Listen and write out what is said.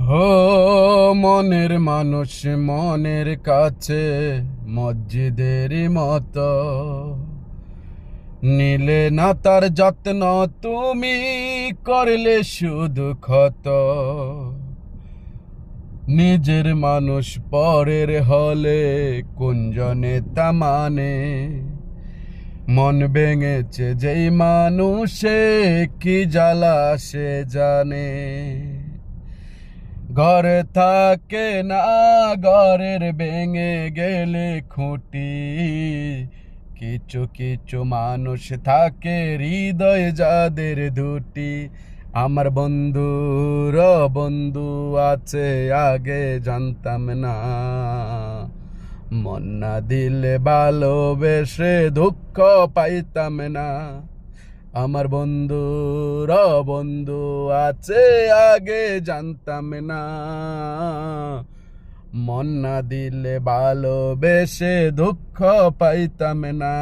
হো মনের মানুষ মনের কাছে মসজিদের মতো, নিলে না তার যত্ন তুমি, করলে শুধু ক্ষত। নিজের মানুষ পরের হলে কুঞ্জনে তা মানে, মন ভেঙেছে যেই মানুষে কি জ্বালা সে জানে। ঘরে থাকে না ঘরের ভেঙে গেলে খুঁটি, কিছু কিছু মানুষ থাকে হৃদয় যাদের দুটি। আমার বন্ধুর বন্ধু আছে আগে জানতাম না, মন না দিলে ভালোবেসে দুঃখ পাইতাম না। আমার বন্ধুর বন্ধু আছে আগে জানতাম না, মন না দিলে ভালোবেসে দুঃখ পাইতাম না।